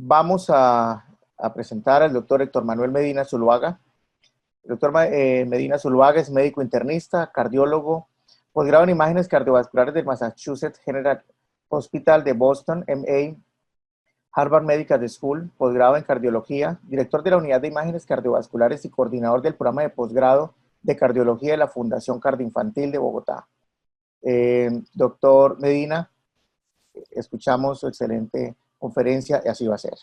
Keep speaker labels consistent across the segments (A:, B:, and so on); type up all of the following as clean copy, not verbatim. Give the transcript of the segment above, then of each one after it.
A: vamos a presentar al doctor Héctor Manuel Medina Zuluaga. El doctor Medina Zuluaga es médico internista, cardiólogo, posgrado en imágenes cardiovasculares del Massachusetts General Hospital de Boston, MA, Harvard Medical School, posgrado en cardiología, director de la unidad de imágenes cardiovasculares y coordinador del programa de posgrado de cardiología de la Fundación Cardioinfantil de Bogotá. Doctor Medina, escuchamos su excelente conferencia y así va a ser.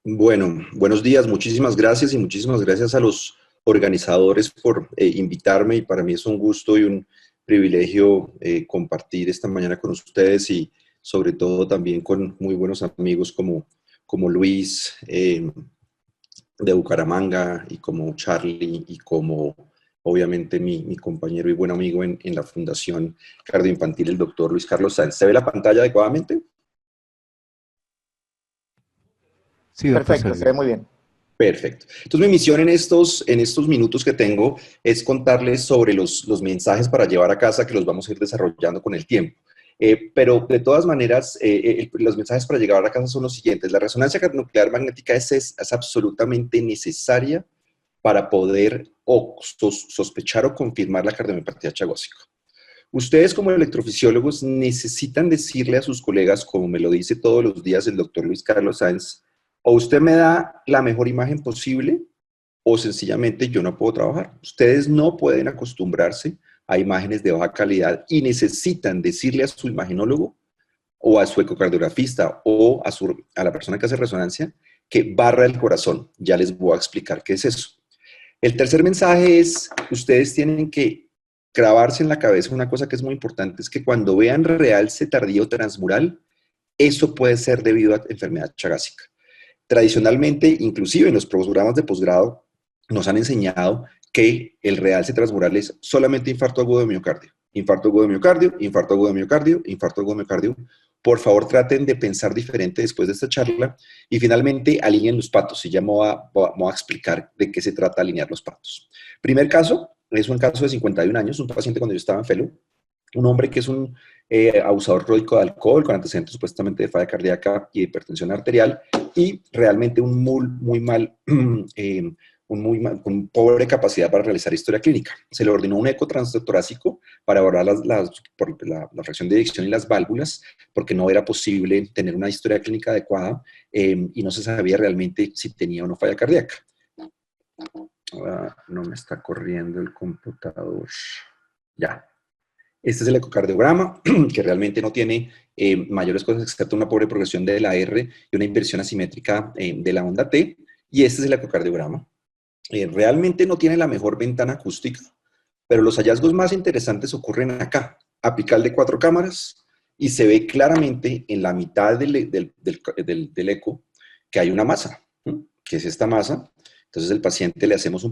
B: Bueno, buenos días, muchísimas gracias y muchísimas gracias a los organizadores por invitarme, y para mí es un gusto y un privilegio compartir esta mañana con ustedes y sobre todo también con muy buenos amigos como Luis de Bucaramanga y como Charlie y como obviamente mi compañero y buen amigo en la Fundación Cardioinfantil, el doctor Luis Carlos Sáenz. ¿Se ve la pantalla adecuadamente?
A: Sí, perfecto, se ve muy bien.
B: Perfecto. Entonces mi misión en estos minutos que tengo es contarles sobre los mensajes para llevar a casa, que los vamos a ir desarrollando con el tiempo. Pero de todas maneras, los mensajes para llevar a casa son los siguientes. La resonancia nuclear magnética es absolutamente necesaria para poder sospechar o confirmar la cardiomiopatía chagósica. Ustedes como electrofisiólogos necesitan decirle a sus colegas, como me lo dice todos los días el doctor Luis Carlos Sáenz, o usted me da la mejor imagen posible, o sencillamente yo no puedo trabajar. Ustedes no pueden acostumbrarse a imágenes de baja calidad y necesitan decirle a su imagenólogo o a su ecocardiografista o a la persona que hace resonancia que barra el corazón. Ya les voy a explicar qué es eso. El tercer mensaje es, ustedes tienen que grabarse en la cabeza una cosa que es muy importante, es que cuando vean realce tardío transmural, eso puede ser debido a enfermedad chagásica. Tradicionalmente, inclusive en los programas de posgrado, nos han enseñado que el realce transmural es solamente infarto agudo de miocardio. Infarto agudo de miocardio, infarto agudo de miocardio, infarto agudo de miocardio. Por favor, traten de pensar diferente después de esta charla. Y finalmente, alineen los patos. Y ya me voy a explicar de qué se trata alinear los patos. Primer caso, es un caso de 51 años, un paciente cuando yo estaba en Fellow. Un hombre que es un abusador crónico de alcohol, con antecedentes supuestamente de falla cardíaca y de hipertensión arterial, y realmente un con pobre capacidad para realizar historia clínica. Se le ordenó un eco transtorácico para evaluar la fracción de eyección y las válvulas, porque no era posible tener una historia clínica adecuada y no se sabía realmente si tenía o no falla cardíaca. No me está corriendo el computador. Ya. Este es el ecocardiograma, que realmente no tiene mayores cosas excepto una pobre progresión de la R y una inversión asimétrica de la onda T. Y este es el ecocardiograma. Realmente no tiene la mejor ventana acústica, pero los hallazgos más interesantes ocurren acá, apical de 4 cámaras, y se ve claramente en la mitad del eco que hay una masa, ¿sí? Que es esta masa. Entonces al paciente le hacemos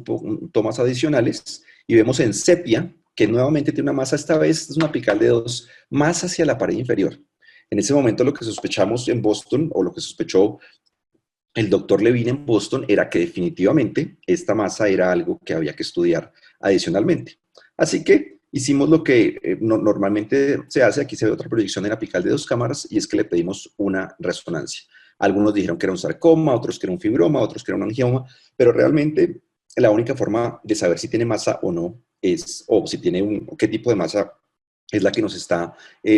B: tomas adicionales y vemos en sepia que nuevamente tiene una masa, esta vez es una apical de 2, más hacia la pared inferior. En ese momento lo que sospechamos en Boston, o lo que sospechó el doctor Levine en Boston, era que definitivamente esta masa era algo que había que estudiar adicionalmente. Así que hicimos lo que normalmente se hace. Aquí se ve otra proyección en apical de 2 cámaras, y es que le pedimos una resonancia. Algunos dijeron que era un sarcoma, otros que era un fibroma, otros que era un angioma, pero realmente la única forma de saber si tiene masa o no o si tiene qué tipo de masa es la que nos está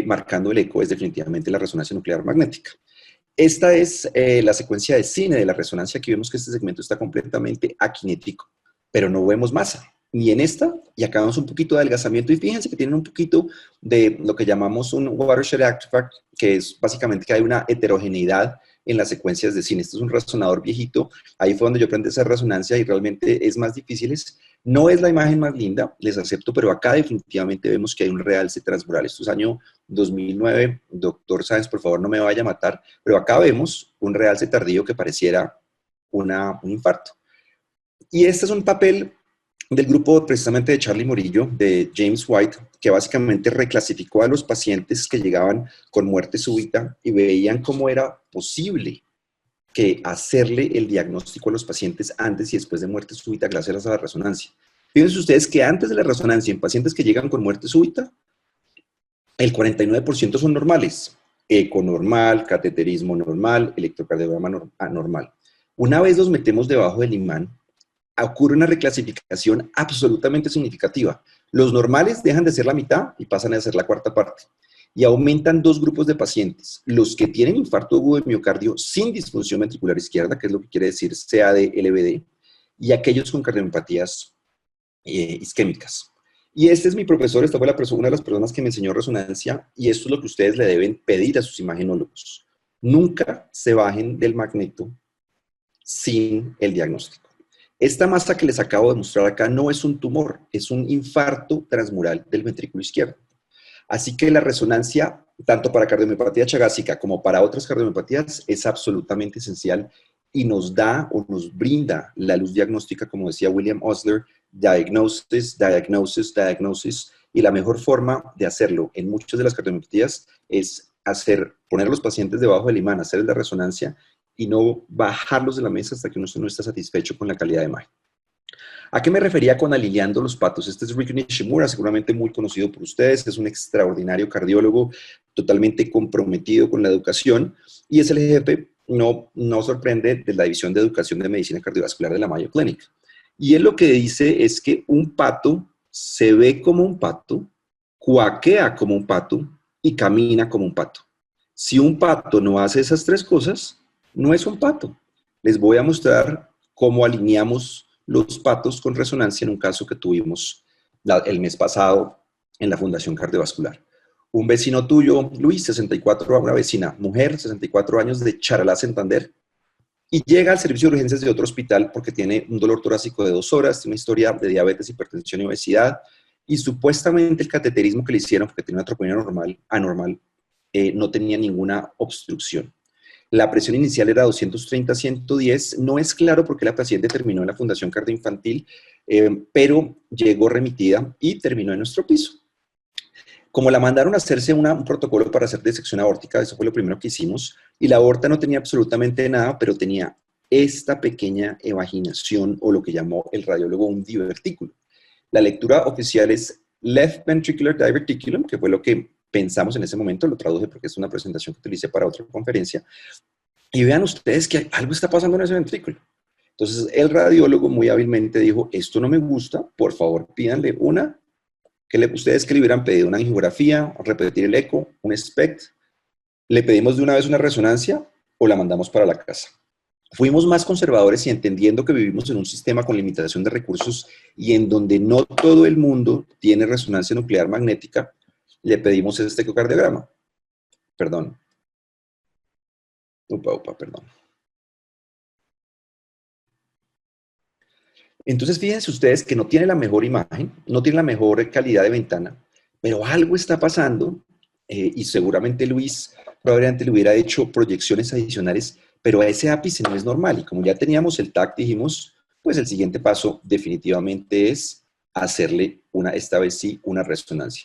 B: marcando el eco, es definitivamente la resonancia nuclear magnética. Esta es la secuencia de cine de la resonancia. Aquí vemos que este segmento está completamente aquinético, pero no vemos masa, ni en esta, y acá vemos un poquito de adelgazamiento, y fíjense que tienen un poquito de lo que llamamos un watershed artifact, que es básicamente que hay una heterogeneidad en las secuencias de cine. Este es un resonador viejito, ahí fue donde yo aprendí a hacer resonancia y realmente es más difícil. No es la imagen más linda, les acepto, pero acá definitivamente vemos que hay un realce transmural. Esto es año 2009, doctor Sáenz, por favor no me vaya a matar, pero acá vemos un realce tardío que pareciera un infarto. Y este es un papel del grupo precisamente de Charlie Morillo, de James White, que básicamente reclasificó a los pacientes que llegaban con muerte súbita y veían cómo era posible que hacerle el diagnóstico a los pacientes antes y después de muerte súbita gracias a la resonancia. Fíjense ustedes que antes de la resonancia en pacientes que llegan con muerte súbita, el 49% son normales. eco normal, cateterismo normal, electrocardiograma normal. Una vez los metemos debajo del imán, ocurre una reclasificación absolutamente significativa. Los normales dejan de ser la mitad y pasan a ser la cuarta parte. Y aumentan dos grupos de pacientes, los que tienen infarto agudo de miocardio sin disfunción ventricular izquierda, que es lo que quiere decir CAD, LVD, y aquellos con cardiomiopatías isquémicas. Y este es mi profesor, esta fue una de las personas que me enseñó resonancia, y esto es lo que ustedes le deben pedir a sus imagenólogos. Nunca se bajen del magneto sin el diagnóstico. Esta masa que les acabo de mostrar acá no es un tumor, es un infarto transmural del ventrículo izquierdo. Así que la resonancia, tanto para cardiomiopatía chagásica como para otras cardiopatías, es absolutamente esencial y nos da o nos brinda la luz diagnóstica, como decía William Osler, diagnosis, diagnosis, diagnosis, y la mejor forma de hacerlo en muchas de las cardiopatías es poner a los pacientes debajo del imán, hacer la resonancia y no bajarlos de la mesa hasta que uno no está satisfecho con la calidad de imagen. ¿A qué me refería con alineando los patos? Este es Rick Nishimura, seguramente muy conocido por ustedes, es un extraordinario cardiólogo, totalmente comprometido con la educación, y es el jefe, no sorprende, de la División de Educación de Medicina Cardiovascular de la Mayo Clinic. Y él lo que dice es que un pato se ve como un pato, cuaquea como un pato y camina como un pato. Si un pato no hace esas tres cosas, no es un pato. Les voy a mostrar cómo alineamos los patos con resonancia en un caso que tuvimos el mes pasado en la Fundación Cardiovascular. Un vecino tuyo, Luis, 64, una vecina, mujer, 64 años, de Charalá, Santander, y llega al servicio de urgencias de otro hospital porque tiene un dolor torácico de 2 horas, tiene una historia de diabetes, hipertensión y obesidad, y supuestamente el cateterismo que le hicieron, porque tenía una troponina anormal, no tenía ninguna obstrucción. La presión inicial era 230/110. No es claro por qué la paciente terminó en la Fundación Cardioinfantil, pero llegó remitida y terminó en nuestro piso. Como la mandaron a hacerse un protocolo para hacer disección aórtica, eso fue lo primero que hicimos, y la aorta no tenía absolutamente nada, pero tenía esta pequeña evaginación, o lo que llamó el radiólogo un divertículo. La lectura oficial es Left Ventricular Diverticulum, que fue lo que pensamos en ese momento, lo traduje porque es una presentación que utilicé para otra conferencia, y vean ustedes que algo está pasando en ese ventrículo. Entonces el radiólogo muy hábilmente dijo, esto no me gusta, por favor pídanle ustedes que le hubieran pedido una angiografía, repetir el eco, un SPECT, le pedimos de una vez una resonancia o la mandamos para la casa. Fuimos más conservadores y entendiendo que vivimos en un sistema con limitación de recursos y en donde no todo el mundo tiene resonancia nuclear magnética, le pedimos este ecocardiograma. Perdón. Perdón. Entonces, fíjense ustedes que no tiene la mejor imagen, no tiene la mejor calidad de ventana, pero algo está pasando y seguramente Luis probablemente le hubiera hecho proyecciones adicionales, pero ese ápice no es normal. Y como ya teníamos el TAC, dijimos, pues el siguiente paso definitivamente es hacerle esta vez sí, una resonancia.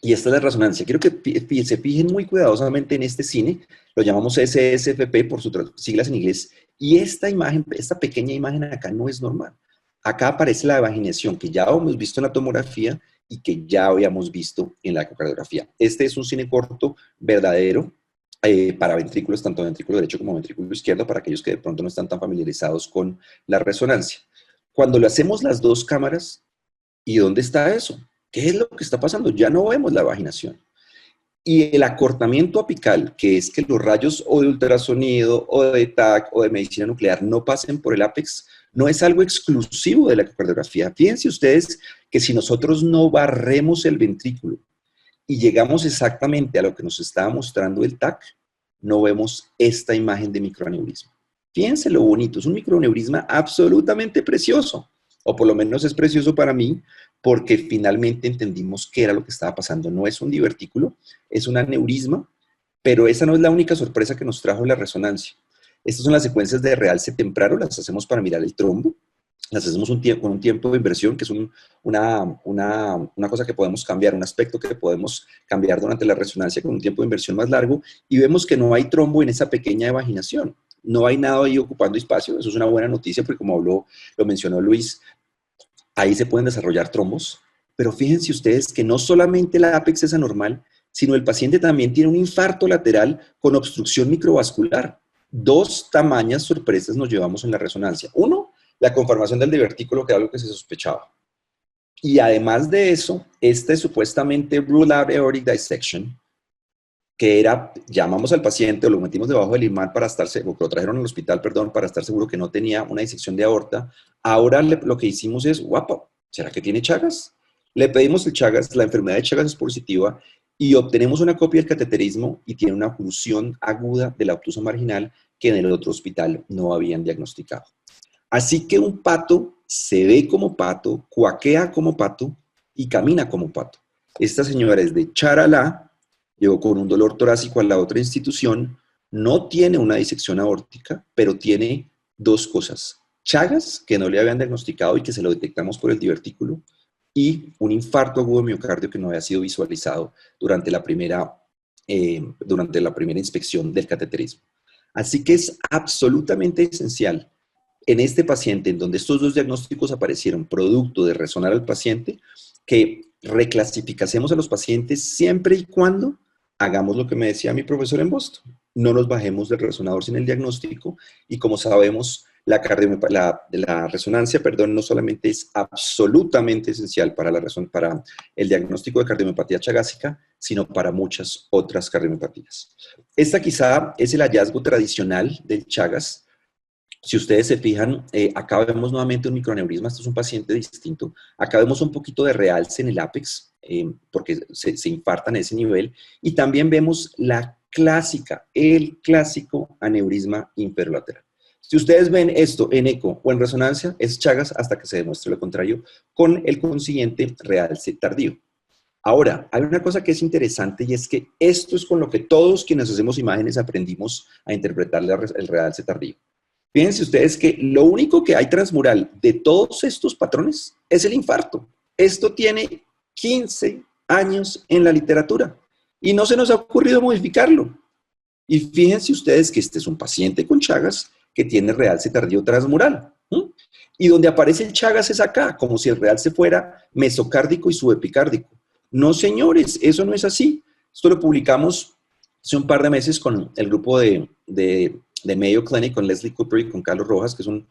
B: Y esta es la resonancia. Quiero que se fijen muy cuidadosamente en este cine, lo llamamos SSFP por sus siglas en inglés, y esta imagen, esta pequeña imagen acá no es normal. Acá aparece la evaginación que ya hemos visto en la tomografía y que ya habíamos visto en la ecocardiografía. Este es un cine corto verdadero para ventrículos, tanto ventrículo derecho como ventrículo izquierdo, para aquellos que de pronto no están tan familiarizados con la resonancia. Cuando le hacemos las dos cámaras, ¿y dónde está eso? ¿Qué es lo que está pasando? Ya no vemos la evaginación. Y el acortamiento apical, que es que los rayos o de ultrasonido, o de TAC, o de medicina nuclear no pasen por el ápex, no es algo exclusivo de la ecocardiografía. Fíjense ustedes que si nosotros no barremos el ventrículo y llegamos exactamente a lo que nos estaba mostrando el TAC, no vemos esta imagen de microaneurisma. Fíjense lo bonito, es un microaneurisma absolutamente precioso, o por lo menos es precioso para mí, porque finalmente entendimos qué era lo que estaba pasando. No es un divertículo, es un aneurisma, pero esa no es la única sorpresa que nos trajo la resonancia. Estas son las secuencias de realce temprano, las hacemos para mirar el trombo, las hacemos con un tiempo de inversión, que es una cosa que podemos cambiar, un aspecto que podemos cambiar durante la resonancia con un tiempo de inversión más largo, y vemos que no hay trombo en esa pequeña evaginación. No hay nada ahí ocupando espacio, eso es una buena noticia, porque como lo mencionó Luis, ahí se pueden desarrollar trombos, pero fíjense ustedes que no solamente la ápex es anormal, sino el paciente también tiene un infarto lateral con obstrucción microvascular. Dos tamañas sorpresas nos llevamos en la resonancia. Uno, la conformación del divertículo, que era algo que se sospechaba. Y además de eso, este supuestamente rule out aortic dissection, que era, llamamos al paciente o lo metimos debajo del imán para estar seguro, lo trajeron al hospital, perdón, para estar seguro que no tenía una disección de aorta. Ahora lo que hicimos es, guapo, ¿será que tiene Chagas? Le pedimos el Chagas, la enfermedad de Chagas es positiva, y obtenemos una copia del cateterismo y tiene una oclusión aguda de la obtusa marginal que en el otro hospital no habían diagnosticado. Así que un pato se ve como pato, cuaquea como pato y camina como pato. Esta señora es de Charalá, llegó con un dolor torácico a la otra institución, no tiene una disección aórtica, pero tiene dos cosas: Chagas, que no le habían diagnosticado y que se lo detectamos por el divertículo, y un infarto agudo de miocardio que no había sido visualizado durante la primera inspección del cateterismo. Así que es absolutamente esencial en este paciente, en donde estos dos diagnósticos aparecieron producto de resonar al paciente, que reclasificásemos a los pacientes siempre y cuando hagamos lo que me decía mi profesor en Boston. No nos bajemos del resonador sin el diagnóstico, y como sabemos, la resonancia, perdón, no solamente es absolutamente esencial para el diagnóstico de cardiomiopatía chagásica, sino para muchas otras cardiomiopatías. Esta quizá es el hallazgo tradicional del Chagas. Si ustedes se fijan, acá vemos nuevamente un microaneurisma. Este es un paciente distinto. Acá vemos un poquito de realce en el ápex, porque se infartan a ese nivel. Y también vemos el clásico aneurisma inferolateral. Si ustedes ven esto en eco o en resonancia, es Chagas hasta que se demuestre lo contrario, con el consiguiente realce tardío. Ahora, hay una cosa que es interesante, y es que esto es con lo que todos quienes hacemos imágenes aprendimos a interpretar el realce tardío. Fíjense ustedes que lo único que hay transmural de todos estos patrones es el infarto. Esto tiene 15 años en la literatura y no se nos ha ocurrido modificarlo. Y fíjense ustedes que este es un paciente con Chagas que tiene realce tardío transmural. Y donde aparece el Chagas es acá, como si el realce fuera mesocárdico y subepicárdico. No, señores, eso no es así. Esto lo publicamos hace un par de meses con el grupo de Mayo Clinic, con Leslie Cooper y con Carlos Rojas, que es un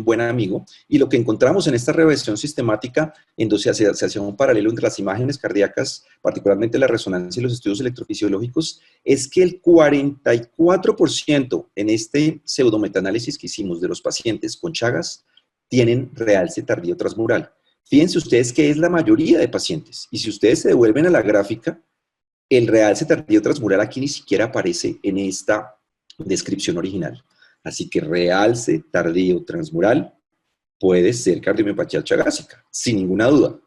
B: buen amigo, y lo que encontramos en esta revisión sistemática, en donde se hacía un paralelo entre las imágenes cardíacas, particularmente la resonancia y los estudios electrofisiológicos, es que el 44% en este pseudometanálisis que hicimos de los pacientes con Chagas tienen realce tardío transmural. Fíjense ustedes que es la mayoría de pacientes, y si ustedes se devuelven a la gráfica, el realce tardío transmural aquí ni siquiera aparece en esta descripción original. Así que realce tardío transmural puede ser cardiomiopatía chagásica, sin ninguna duda.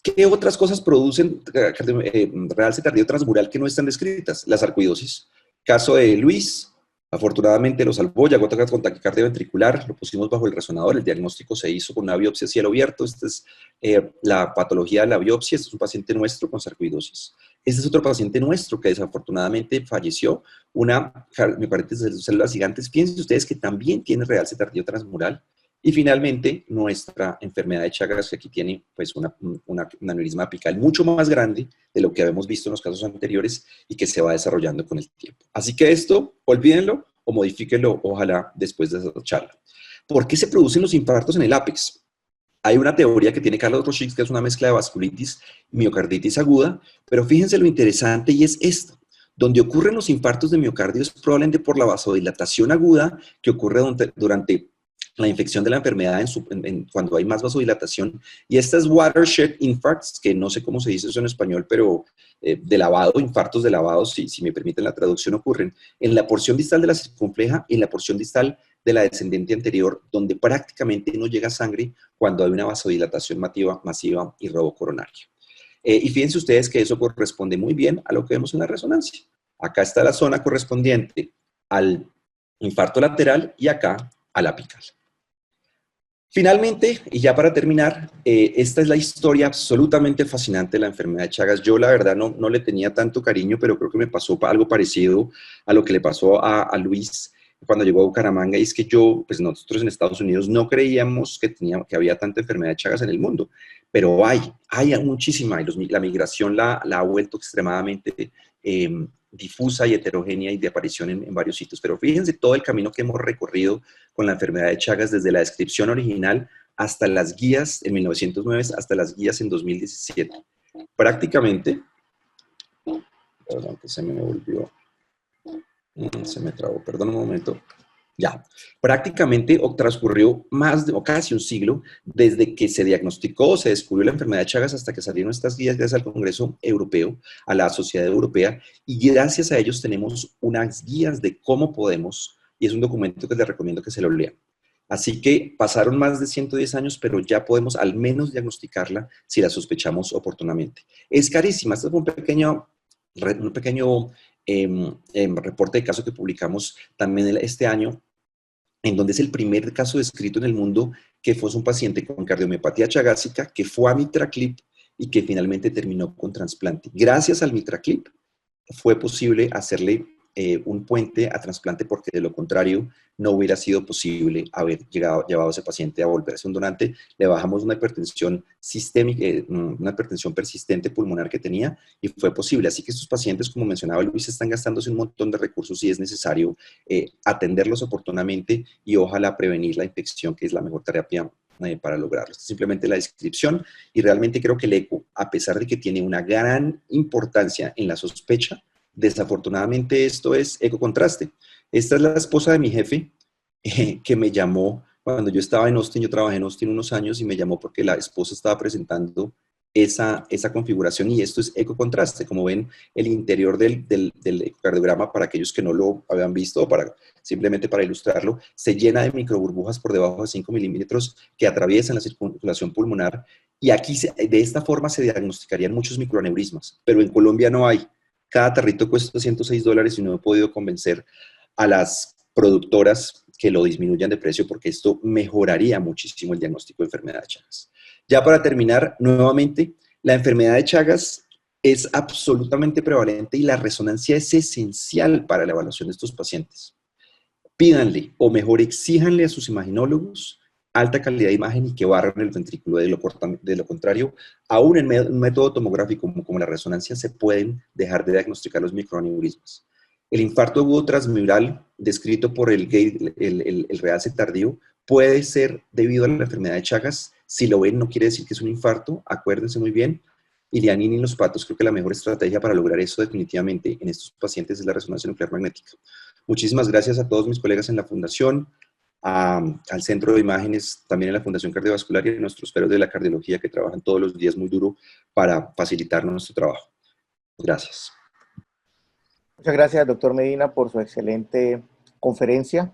B: ¿Qué otras cosas producen realce tardío transmural que no están descritas? La sarcoidosis. Caso de Luis, afortunadamente lo salvó, llegó con taquicardia ventricular, lo pusimos bajo el resonador, el diagnóstico se hizo con una biopsia a cielo abierto. Esta es la patología de la biopsia. Este es un paciente nuestro con sarcoidosis. Este es otro paciente nuestro que desafortunadamente falleció, una miocarditis de células gigantes. Fíjense ustedes que también tiene realce tardío transmural. Y finalmente, nuestra enfermedad de Chagas, que aquí tiene pues un aneurisma apical mucho más grande de lo que habíamos visto en los casos anteriores y que se va desarrollando con el tiempo. Así que esto, olvídenlo o modifíquenlo, ojalá, después de esa charla. ¿Por qué se producen los infartos en el ápex? Hay una teoría que tiene Carlos Rochix, que es una mezcla de vasculitis y miocarditis aguda, pero fíjense lo interesante, y es esto. Donde ocurren los infartos de miocardio es probablemente por la vasodilatación aguda que ocurre durante la infección de la enfermedad cuando hay más vasodilatación. Y estas watershed infarcts, que no sé cómo se dice eso en español, pero de lavado, infartos de lavado, si me permiten la traducción, ocurren en la porción distal de la circunfleja y en la porción distal de la descendente anterior, donde prácticamente no llega sangre cuando hay una vasodilatación masiva y robo coronario. Y fíjense ustedes que eso corresponde muy bien a lo que vemos en la resonancia. Acá está la zona correspondiente al infarto lateral y acá al apical. Finalmente, y ya para terminar, esta es la historia absolutamente fascinante de la enfermedad de Chagas. Yo la verdad no le tenía tanto cariño, pero creo que me pasó algo parecido a lo que le pasó a Luis. cuando llegó a Bucaramanga, y es que pues nosotros en Estados Unidos no creíamos que había tanta enfermedad de Chagas en el mundo, pero hay muchísima, y la migración la ha vuelto extremadamente difusa y heterogénea y de aparición en varios sitios. Pero fíjense todo el camino que hemos recorrido con la enfermedad de Chagas, desde la descripción original hasta las guías en 1909, hasta las guías en 2017. Prácticamente, perdón, que se me volvió, se me trabó, perdón un momento. Ya, prácticamente transcurrió o casi un siglo desde que se diagnosticó, se descubrió la enfermedad de Chagas hasta que salieron estas guías gracias al Congreso Europeo, a la Sociedad Europea, y gracias a ellos tenemos unas guías de cómo podemos, y es un documento que les recomiendo que se lo lean. Así que pasaron más de 110 años, pero ya podemos al menos diagnosticarla si la sospechamos oportunamente. Es carísima, este fue un pequeño reporte de caso que publicamos también este año, en donde es el primer caso descrito en el mundo que fue un paciente con cardiomiopatía chagásica que fue a MitraClip y que finalmente terminó con trasplante. Gracias al MitraClip fue posible hacerle un puente a trasplante, porque de lo contrario no hubiera sido posible haber llevado a ese paciente a volverse un donante. Le bajamos una hipertensión sistémica, una hipertensión persistente pulmonar que tenía, y fue posible. Así que estos pacientes, como mencionaba Luis, están gastándose un montón de recursos y es necesario atenderlos oportunamente y ojalá prevenir la infección, que es la mejor terapia para lograrlo. Esta es simplemente la descripción, y realmente creo que el eco, a pesar de que tiene una gran importancia en la sospecha, desafortunadamente esto es ecocontraste. Esta es la esposa de mi jefe, que me llamó cuando yo estaba en Austin. Yo trabajé en Austin unos años y me llamó porque la esposa estaba presentando esa configuración, y esto es ecocontraste. Como ven, el interior del ecocardiograma, para aquellos que no lo habían visto, o simplemente para ilustrarlo, se llena de microburbujas por debajo de 5 milímetros que atraviesan la circulación pulmonar, y aquí de esta forma se diagnosticarían muchos microaneurismas, pero en Colombia no hay. Cada tarrito cuesta $106 y no he podido convencer a las productoras que lo disminuyan de precio, porque esto mejoraría muchísimo el diagnóstico de enfermedad de Chagas. Ya para terminar, nuevamente, la enfermedad de Chagas es absolutamente prevalente y la resonancia es esencial para la evaluación de estos pacientes. Pídanle, o mejor exíjanle a sus imaginólogos alta calidad de imagen y que barran el ventrículo. De lo contrario, aún en un método tomográfico como la resonancia, se pueden dejar de diagnosticar los microaneurismas. El infarto agudo transmural, descrito por el realce tardío, puede ser debido a la enfermedad de Chagas. Si lo ven, no quiere decir que es un infarto, acuérdense muy bien. Ilianini en los patos, creo que la mejor estrategia para lograr eso definitivamente en estos pacientes es la resonancia nuclear magnética. Muchísimas gracias a todos mis colegas en la Fundación, al Centro de Imágenes, también en la Fundación Cardiovascular, y a nuestros expertos de la cardiología que trabajan todos los días muy duro para facilitarnos nuestro trabajo. Gracias.
A: Muchas gracias, doctor Medina, por su excelente conferencia.